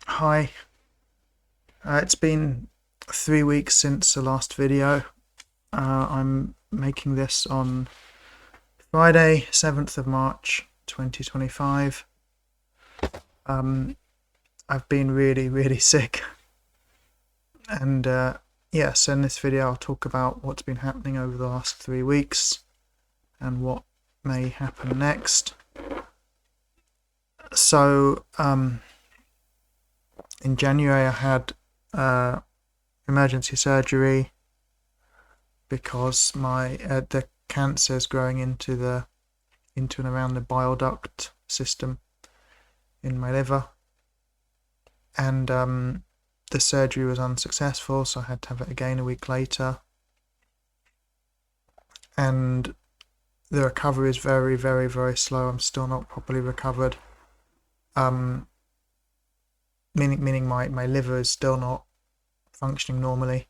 Hi, it's been 3 weeks since the last video. I'm making this on Friday, 7th of March 2025. I've been really sick, and yes, in this video I'll talk about what's been happening over the last 3 weeks and what may happen next. So, in January I had emergency surgery because the cancer is growing into and around the bile duct system in my liver, and the surgery was unsuccessful, so I had to have it again a week later. And the recovery is very slow. I'm still not properly recovered. Meaning my liver is still not functioning normally.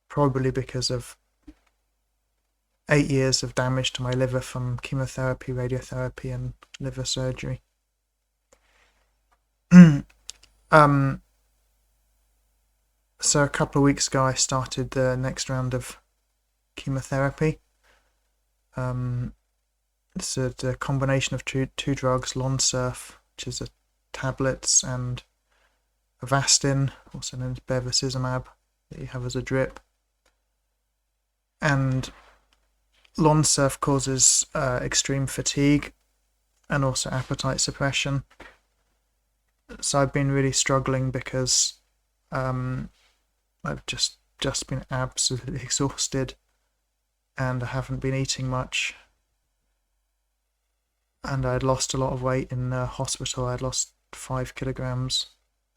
Probably because of 8 years of damage to my liver from chemotherapy, radiotherapy, and liver surgery. So a couple of weeks ago I started the next round of chemotherapy. It's a combination of two drugs, Lonsurf, which is tablets, and Avastin, also known as bevacizumab, that you have as a drip. And Lonsurf causes extreme fatigue and also appetite suppression. So I've been really struggling because I've just been absolutely exhausted, and I haven't been eating much. And I'd lost a lot of weight in the hospital. I'd lost 5 kilograms,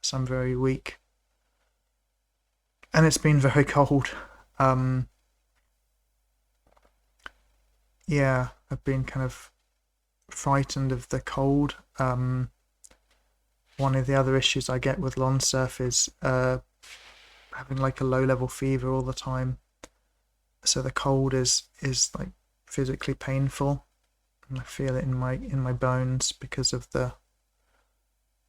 so I'm very weak. And it's been very cold. Yeah, I've been kind of frightened of the cold. One of the other issues I get with Lonsurf is having like a low-level fever all the time. So the cold is like physically painful, and I feel it in my bones because of the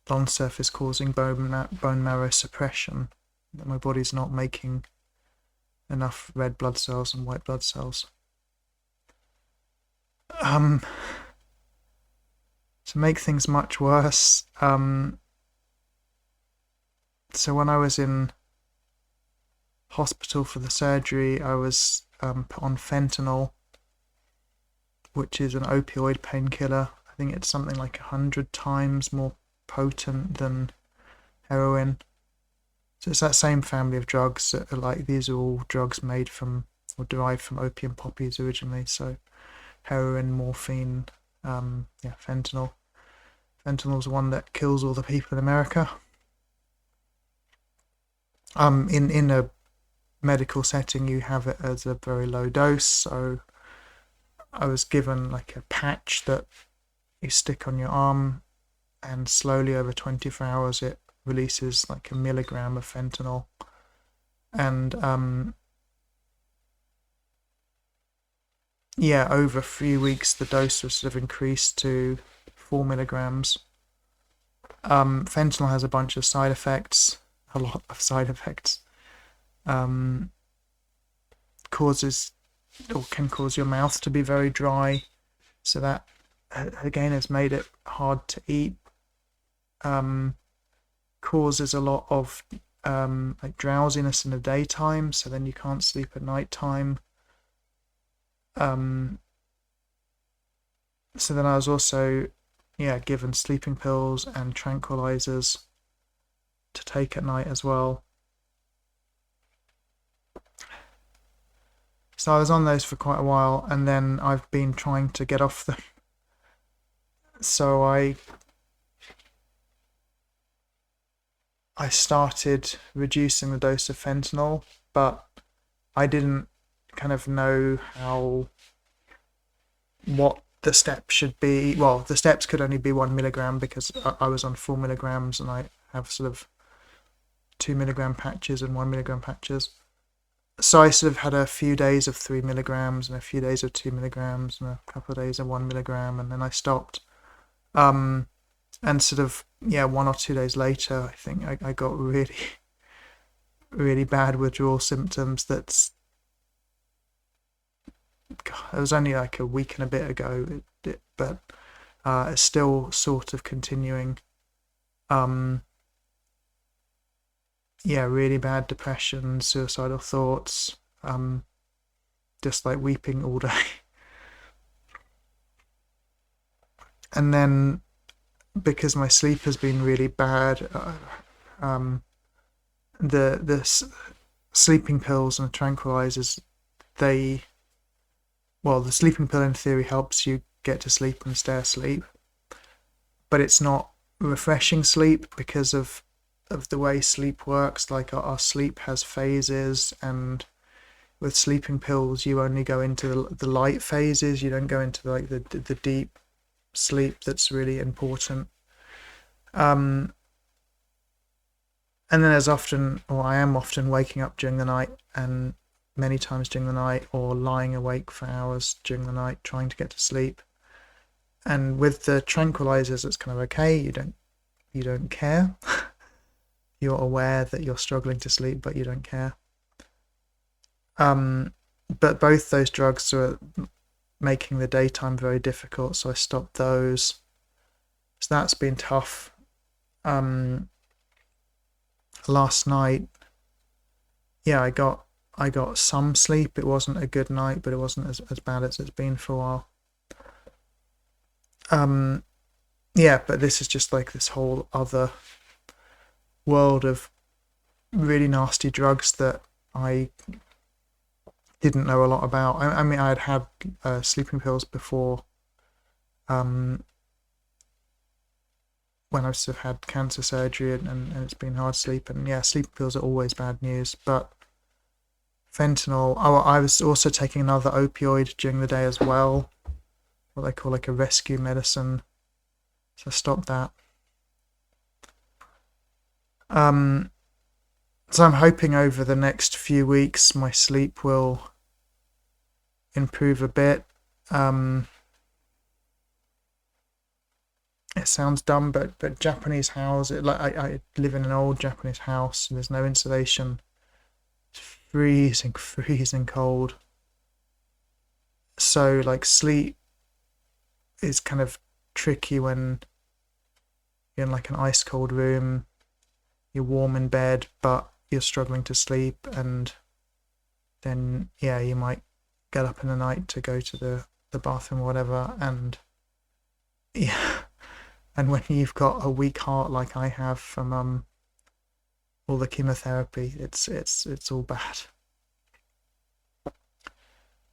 Lonsurf is causing bone marrow suppression. That my body's not making enough red blood cells and white blood cells. To make things much worse, so when I was in hospital for the surgery, I was put on fentanyl, which is an opioid painkiller. I think it's something like 100 times more potent than heroin. So it's that same family of drugs that are these are all drugs made from or derived from opium poppies originally. So heroin, morphine, fentanyl. Fentanyl's one that kills all the people in America. In a medical setting, you have it as a very low dose. So I was given like a patch that you stick on your arm, and slowly over 24 hours it releases like a milligram of fentanyl. And over a few weeks the dose was sort of increased to 4 milligrams. Fentanyl has a bunch of side effects, a lot of side effects. Causes or can cause your mouth to be very dry, so that again has made it hard to eat. Causes a lot of like drowsiness in the daytime, so then you can't sleep at night time. So then I was also given sleeping pills and tranquilizers to take at night as well. So I was on those for quite a while, and then I've been trying to get off them. So I started reducing the dose of fentanyl, but I didn't kind of know what the steps should be. Well, the steps could only be 1 milligram because I was on 4 milligrams, and I have sort of 2 milligram patches and 1 milligram patches. So I sort of had a few days of 3 milligrams and a few days of 2 milligrams and a couple of days of 1 milligram, and then I stopped. And sort of, 1 or 2 days later, I think I got really, really bad withdrawal symptoms. It was only like a week and a bit ago, but it's still sort of continuing. Really bad depression, suicidal thoughts, just like weeping all day. And then because my sleep has been really bad, the sleeping pills and tranquilizers, the sleeping pill in theory helps you get to sleep and stay asleep, but it's not refreshing sleep because of the way sleep works. Like our sleep has phases, and with sleeping pills you only go into the light phases. You don't go into like the deep sleep that's really important. And then I am often waking up during the night, and many times during the night, or lying awake for hours during the night trying to get to sleep. And with the tranquilizers, it's kind of okay. You don't care. You're aware that you're struggling to sleep, but you don't care. But both those drugs are making the daytime very difficult, so I stopped those. So that's been tough. Last night, I got some sleep. It wasn't a good night, but it wasn't as bad as it's been for a while. But this is just like this whole other world of really nasty drugs that I didn't know a lot about. I mean, I had sleeping pills before, when I've sort of had cancer surgery, and it's been hard to sleep. And sleeping pills are always bad news. But fentanyl. Oh, I was also taking another opioid during the day as well, what they call like a rescue medicine. So I stopped that. So I'm hoping over the next few weeks my sleep will improve a bit. It sounds dumb, but Japanese house, I live in an old Japanese house, and there's no insulation. It's freezing cold. So like sleep is kind of tricky when you're in like an ice cold room. You're warm in bed, but you're struggling to sleep, and then you might get up in the night to go to the bathroom or whatever, and and when you've got a weak heart like I have from all the chemotherapy, it's all bad.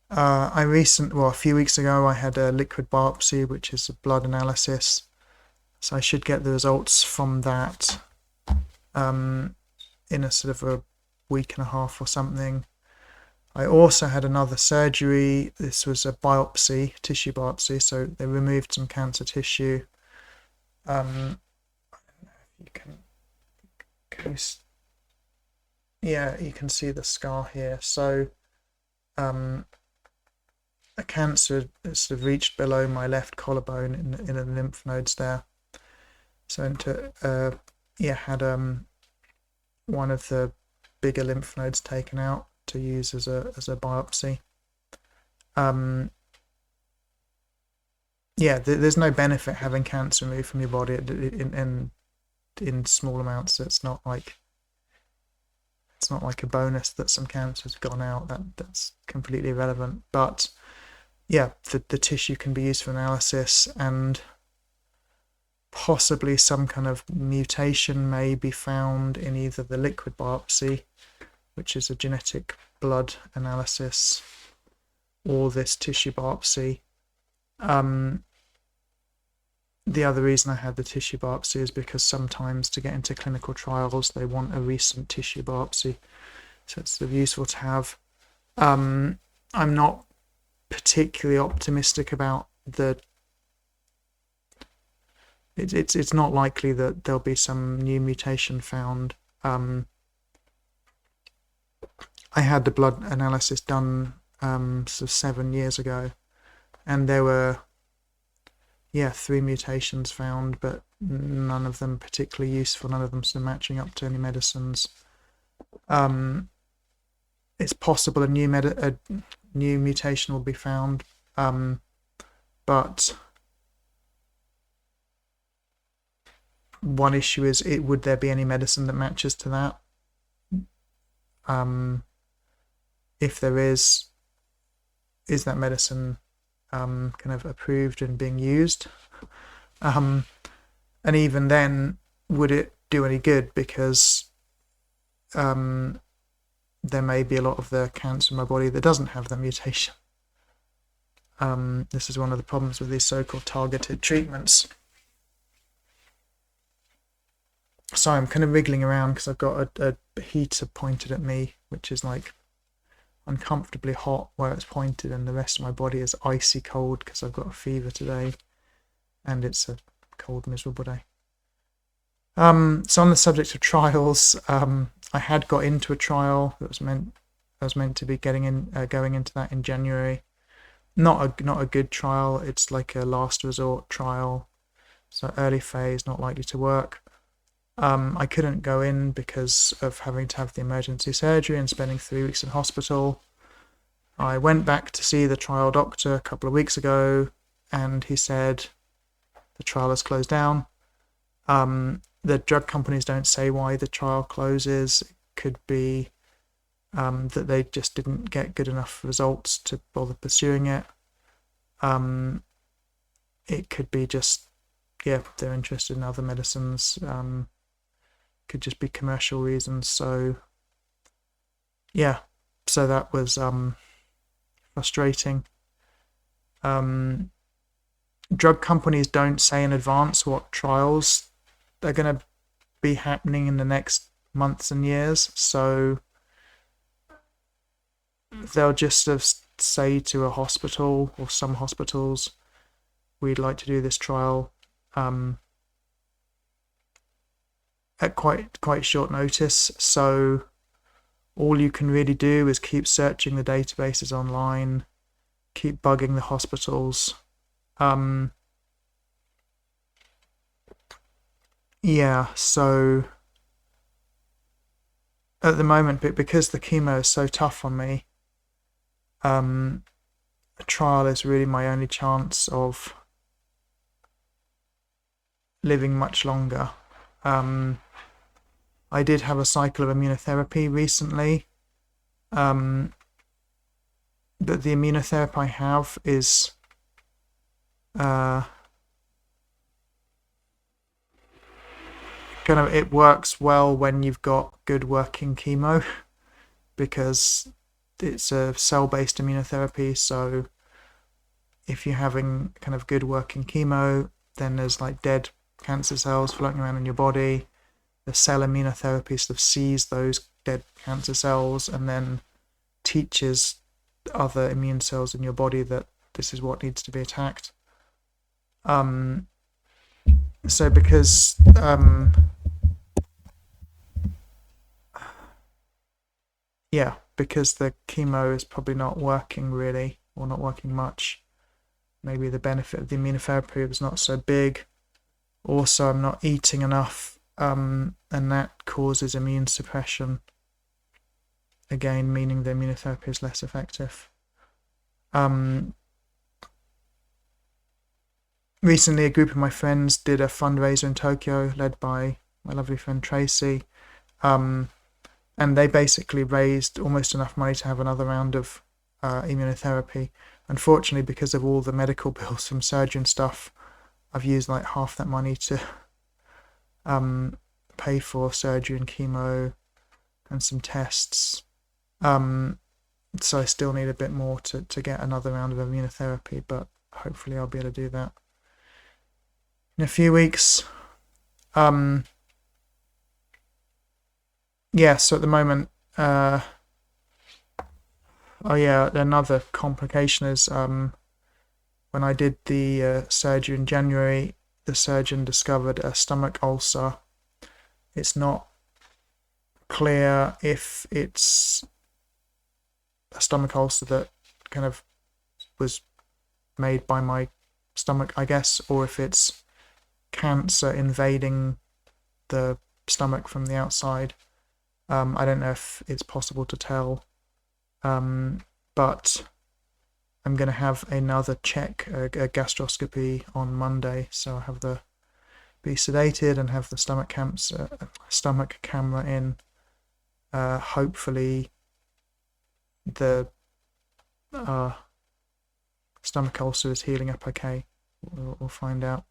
A few weeks ago I had a liquid biopsy, which is a blood analysis, so I should get the results from that in a sort of a week and a half or something. I also had another surgery. This was a tissue biopsy, so they removed some cancer tissue. I don't know if you can see the scar here. So a cancer sort of reached below my left collarbone in the lymph nodes there. So had one of the bigger lymph nodes taken out to use as a biopsy. There's no benefit having cancer removed from your body in small amounts. It's not like a bonus that some cancer's gone out. That's completely irrelevant. But the tissue can be used for analysis, and possibly some kind of mutation may be found in either the liquid biopsy, which is a genetic blood analysis, or this tissue biopsy. The other reason I had the tissue biopsy is because sometimes to get into clinical trials they want a recent tissue biopsy, so it's sort of useful to have. I'm not particularly optimistic about it's not likely that there'll be some new mutation found. I had the blood analysis done sort of 7 years ago, and there were 3 mutations found, but none of them particularly useful, none of them so matching up to any medicines. It's possible a new mutation will be found, but one issue is, would there be any medicine that matches to that? If there is that medicine kind of approved and being used? And even then, would it do any good? Because there may be a lot of the cancer in my body that doesn't have the mutation. This is one of the problems with these so-called targeted treatments. So I'm kind of wriggling around because I've got a heater pointed at me, which is like uncomfortably hot where it's pointed, and the rest of my body is icy cold because I've got a fever today, and it's a cold, miserable day. So on the subject of trials, I had got into a trial that I was meant to be going into that in January. Not a good trial. It's like a last resort trial, so early phase, not likely to work. I couldn't go in because of having to have the emergency surgery and spending 3 weeks in hospital. I went back to see the trial doctor a couple of weeks ago, and he said the trial has closed down. The drug companies don't say why the trial closes. It could be that they just didn't get good enough results to bother pursuing it. It could be just, they're interested in other medicines. Could just be commercial reasons. So that was frustrating. Drug companies don't say in advance what trials are going to be happening in the next months and years, so they'll just sort of say to a hospital or some hospitals, we'd like to do this trial at quite short notice. So all you can really do is keep searching the databases online, keep bugging the hospitals. So at the moment, because the chemo is so tough on me, a trial is really my only chance of living much longer. I did have a cycle of immunotherapy recently, but the immunotherapy I have is it works well when you've got good working chemo, because it's a cell-based immunotherapy. So if you're having kind of good working chemo, then there's like dead cancer cells floating around in your body. The cell immunotherapy sort of sees those dead cancer cells and then teaches other immune cells in your body that this is what needs to be attacked. So because because the chemo is probably not working really, or not working much, maybe the benefit of the immunotherapy was not so big. Also, I'm not eating enough, and that causes immune suppression, again meaning the immunotherapy is less effective. Recently, a group of my friends did a fundraiser in Tokyo, led by my lovely friend Tracy, and they basically raised almost enough money to have another round of immunotherapy. Unfortunately, because of all the medical bills from surgery and stuff, I've used like half that money to pay for surgery and chemo and some tests. So I still need a bit more to get another round of immunotherapy, but hopefully I'll be able to do that in a few weeks. So at the moment, another complication is when I did the surgery in January, the surgeon discovered a stomach ulcer. It's not clear if it's a stomach ulcer that kind of was made by my stomach, I guess, or if it's cancer invading the stomach from the outside. I don't know if it's possible to tell, but I'm going to have another check, a gastroscopy on Monday, so I have the be sedated and have the stomach camera in. Hopefully the stomach ulcer is healing up okay. We'll find out.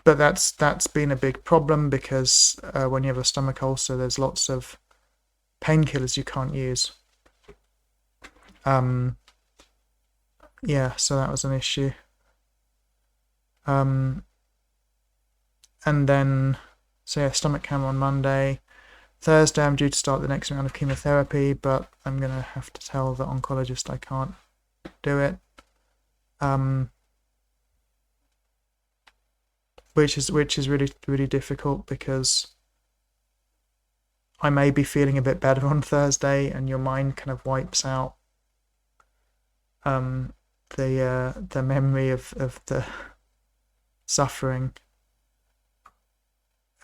But that's been a big problem because when you have a stomach ulcer, there's lots of painkillers you can't use. Yeah, so that was an issue. And then, so yeah, stomach cam on Monday. Thursday, I'm due to start the next round of chemotherapy, but I'm going to have to tell the oncologist I can't do it. Which is really, really difficult because I may be feeling a bit better on Thursday, and your mind kind of wipes out the memory of the suffering.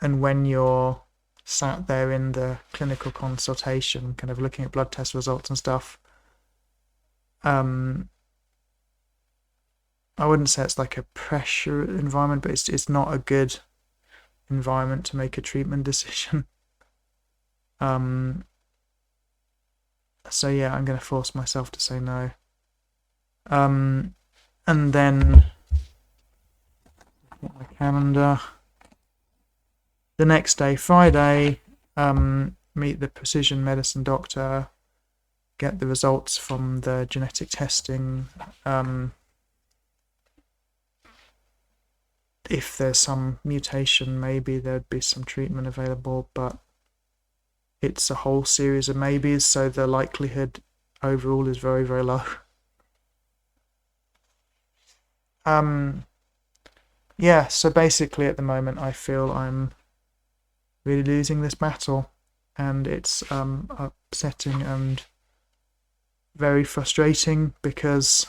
And when you're sat there in the clinical consultation, kind of looking at blood test results and stuff, I wouldn't say it's like a pressure environment, but it's not a good environment to make a treatment decision. So yeah, I'm going to force myself to say no. And then my calendar. The next day, Friday, meet the precision medicine doctor, get the results from the genetic testing. If there's some mutation, maybe there'd be some treatment available, but it's a whole series of maybes, so the likelihood overall is very, very low. Yeah, so basically at the moment I feel I'm really losing this battle, and it's upsetting and very frustrating because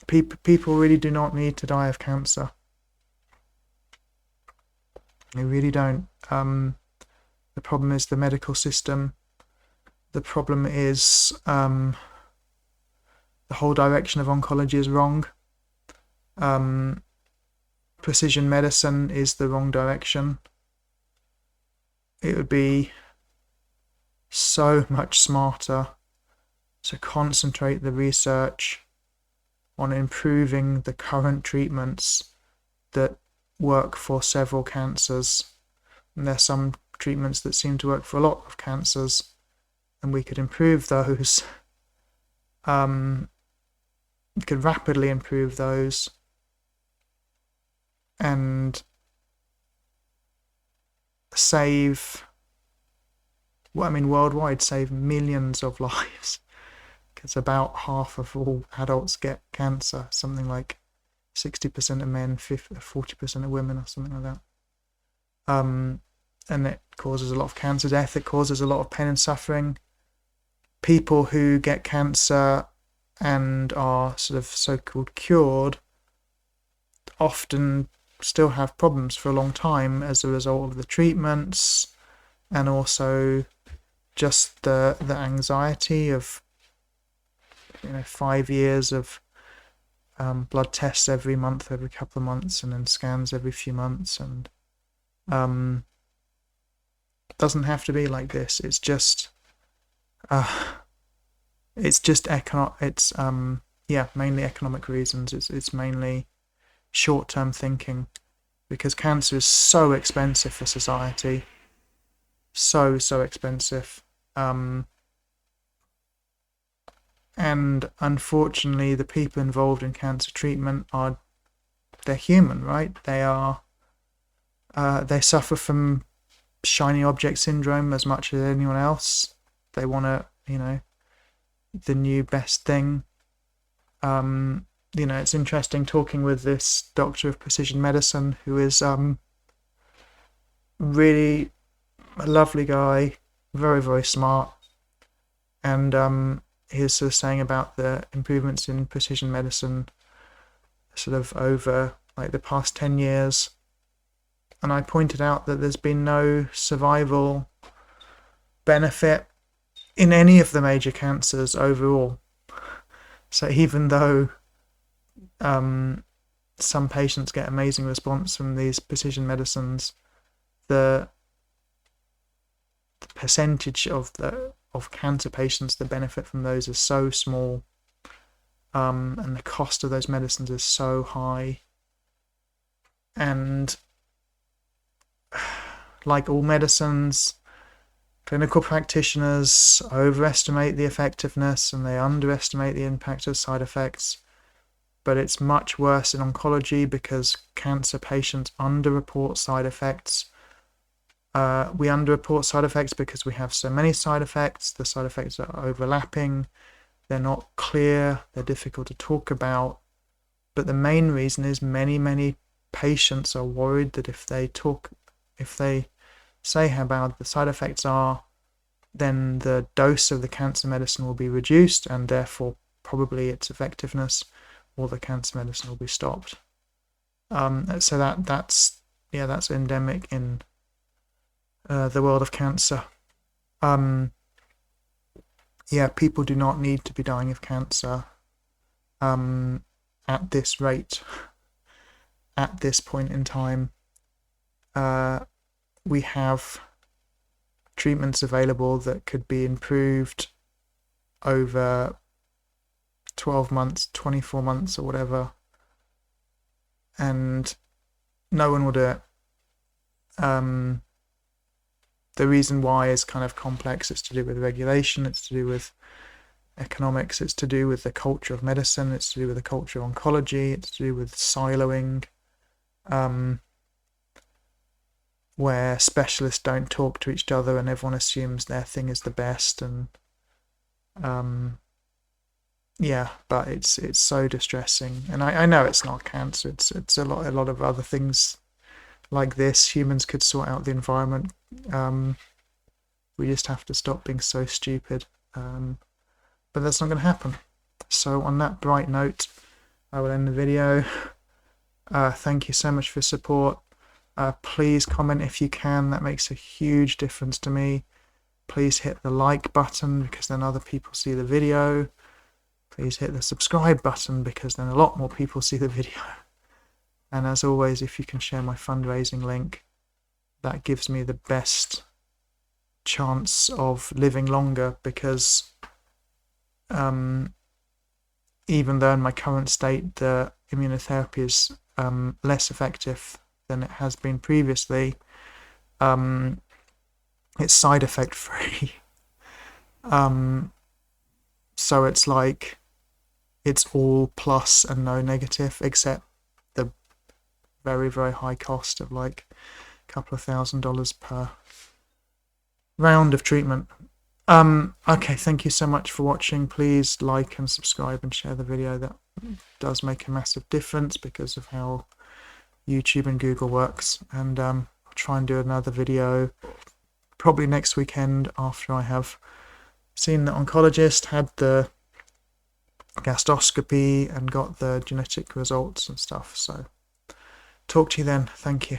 people really do not need to die of cancer. They really don't. The problem is the medical system. The problem is the whole direction of oncology is wrong. Precision medicine is the wrong direction. It would be so much smarter to concentrate the research on improving the current treatments that work for several cancers. And there's some treatments that seem to work for a lot of cancers, and we could improve those. We could rapidly improve those and save, worldwide save millions of lives, because about half of all adults get cancer, something like 60% of men, 40% of women, or something like that. And it causes a lot of cancer death. It causes a lot of pain and suffering. People who get cancer and are sort of so-called cured often still have problems for a long time as a result of the treatments, and also just the anxiety of 5 years of blood tests every month, every couple of months, and then scans every few months. And doesn't have to be like this. It's just mainly economic reasons. It's mainly short-term thinking, because cancer is so expensive for society, so expensive, and unfortunately the people involved in cancer treatment they're human, right? They suffer from shiny object syndrome as much as anyone else. They want the new best thing. It's interesting talking with this doctor of precision medicine who is really a lovely guy, very, very smart, and he was sort of saying about the improvements in precision medicine sort of over like the past 10 years. And I pointed out that there's been no survival benefit in any of the major cancers overall. So even though some patients get amazing response from these precision medicines, the percentage of cancer patients that benefit from those is so small, and the cost of those medicines is so high. And like all medicines, clinical practitioners overestimate the effectiveness and they underestimate the impact of side effects. But it's much worse in oncology because cancer patients underreport side effects. We underreport side effects because we have so many side effects. The side effects are overlapping. They're not clear. They're difficult to talk about. But the main reason is many patients are worried that if they say how bad the side effects are, then the dose of the cancer medicine will be reduced and therefore probably its effectiveness, or the cancer medicine will be stopped. So that's endemic in the world of cancer. People do not need to be dying of cancer at this rate, at this point in time. We have treatments available that could be improved over 12 months, 24 months or whatever, and no one will do it. The reason why is kind of complex. It's to do with regulation, it's to do with economics, it's to do with the culture of medicine, it's to do with the culture of oncology, it's to do with siloing, where specialists don't talk to each other and everyone assumes their thing is the best. And but it's so distressing. And I know it's not cancer, it's a lot of other things like this. Humans could sort out the environment. We just have to stop being so stupid. But that's not going to happen. So on that bright note, I will end the video. Thank you so much for support. Please comment if you can. That makes a huge difference to me. Please hit the like button because then other people see the video. Please hit the subscribe button because then a lot more people see the video. And as always, if you can share my fundraising link, that gives me the best chance of living longer, because even though in my current state the immunotherapy is less effective than it has been previously, it's side effect free. So it's like it's all plus and no negative, except the very high cost of like a couple of $1,000s per round of treatment. Okay, thank you so much for watching. Please like and subscribe and share the video. That does make a massive difference because of how YouTube and Google works. And I'll try and do another video probably next weekend after I have seen the oncologist, had the gastroscopy and got the genetic results and stuff. So talk to you then. Thank you.